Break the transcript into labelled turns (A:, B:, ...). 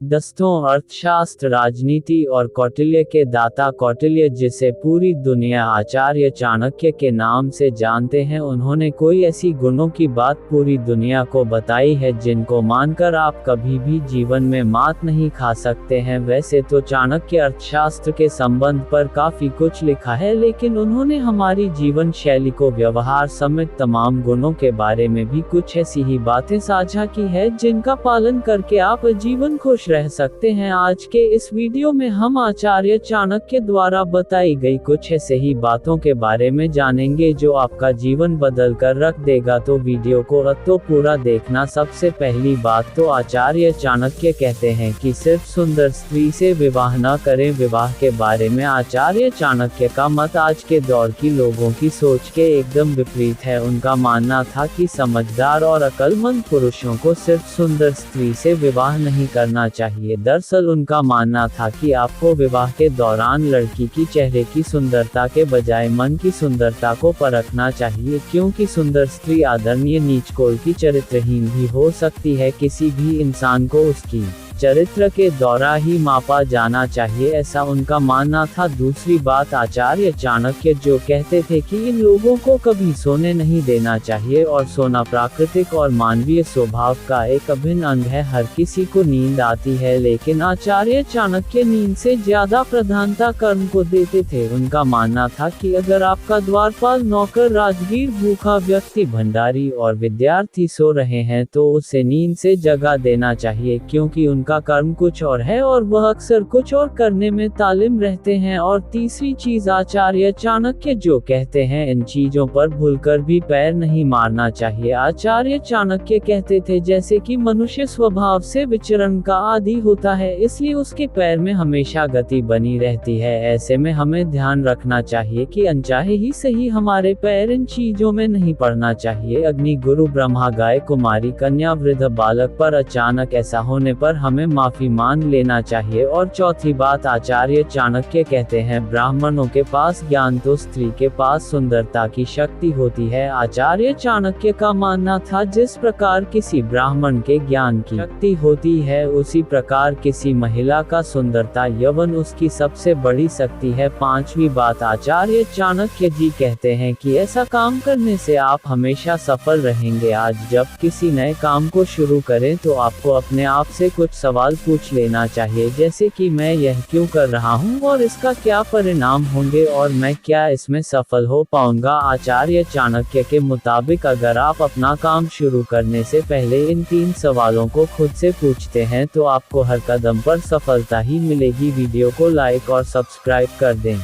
A: दोस्तों, अर्थशास्त्र, राजनीति और कौटिल्य के दाता कौटिल्य, जिसे पूरी दुनिया आचार्य चाणक्य के नाम से जानते हैं, उन्होंने कोई ऐसी गुणों की बात पूरी दुनिया को बताई है जिनको मानकर आप कभी भी जीवन में मात नहीं खा सकते हैं। वैसे तो चाणक्य अर्थशास्त्र के संबंध पर काफी कुछ लिखा है, लेकिन उन्होंने हमारी जीवन शैली को, व्यवहार समेत तमाम गुणों के बारे में भी कुछ ऐसी ही बातें साझा की है जिनका पालन करके आप जीवन खुश रह सकते हैं। आज के इस वीडियो में हम आचार्य चाणक्य द्वारा बताई गई कुछ ऐसे ही बातों के बारे में जानेंगे जो आपका जीवन बदल कर रख देगा, तो वीडियो को तो पूरा देखना। सबसे पहली बात तो आचार्य चाणक्य कहते हैं कि सिर्फ सुंदर स्त्री से विवाह न करें। विवाह के बारे में आचार्य चाणक्य का मत आज के दौर की लोगों की सोच के एकदम विपरीत है। उनका मानना था कि समझदार और अक्लमंद पुरुषों को सिर्फ सुंदर स्त्री से विवाह नहीं करना चाहिए। दरअसल उनका मानना था कि आपको विवाह के दौरान लड़की की चेहरे की सुंदरता के बजाय मन की सुंदरता को परखना चाहिए, क्योंकि सुंदर स्त्री आदरणीय नीच कोल की चरित्रहीन भी हो सकती है। किसी भी इंसान को उसकी चरित्र के द्वारा ही मापा जाना चाहिए, ऐसा उनका मानना था। दूसरी बात, आचार्य चाणक्य जो कहते थे कि इन लोगों को कभी सोने नहीं देना चाहिए और सोना प्राकृतिक और मानवीय स्वभाव का एक अभिन्न अंग है। हर किसी को नींद आती है, लेकिन आचार्य चाणक्य नींद से ज्यादा प्रधानता कर्म को देते थे। उनका मानना था कि अगर आपका द्वारपाल, नौकर, राजगीर, भूखा व्यक्ति, भंडारी और विद्यार्थी सो रहे हैं तो उसे नींद से जगा देना चाहिए, क्योंकि उनका कर्म कुछ और है और वह अक्सर कुछ और करने में तालिम रहते हैं। और तीसरी चीज, आचार्य चाणक्य जो कहते हैं इन चीजों पर भूलकर भी पैर नहीं मारना चाहिए। आचार्य चाणक्य कहते थे जैसे कि मनुष्य स्वभाव से विचरण का आदी होता है, इसलिए उसके पैर में हमेशा गति बनी रहती है। ऐसे में हमें ध्यान रखना चाहिए कि अनचाहे ही सही हमारे पैर इन चीजों में नहीं पड़ना चाहिए। अग्नि, गुरु, ब्रह्मा, गाय, कुमारी, कन्या, वृद्ध, बालक पर अचानक ऐसा होने पर हमें माफी मान लेना चाहिए। और चौथी बात, आचार्य चाणक्य कहते हैं ब्राह्मणों के पास ज्ञान तो स्त्री के पास सुंदरता की शक्ति होती है। आचार्य चाणक्य का मानना था जिस प्रकार किसी ब्राह्मण के ज्ञान की शक्ति होती है, उसी प्रकार किसी महिला का सुंदरता, यौवन उसकी सबसे बड़ी शक्ति है। पांचवी बात, आचार्य चाणक्य जी कहते हैं कि ऐसा काम करने से आप हमेशा सफल रहेंगे। आज जब किसी नए काम को शुरू करें तो आपको अपने आप से कुछ सवाल पूछ लेना चाहिए, जैसे कि मैं यह क्यों कर रहा हूँ और इसका क्या परिणाम होंगे और मैं क्या इसमें सफल हो पाऊंगा। आचार्य चाणक्य के मुताबिक अगर आप अपना काम शुरू करने से पहले इन 3 सवालों को खुद से पूछते हैं तो आपको हर कदम पर सफलता ही मिलेगी। वीडियो को लाइक और सब्सक्राइब कर दें।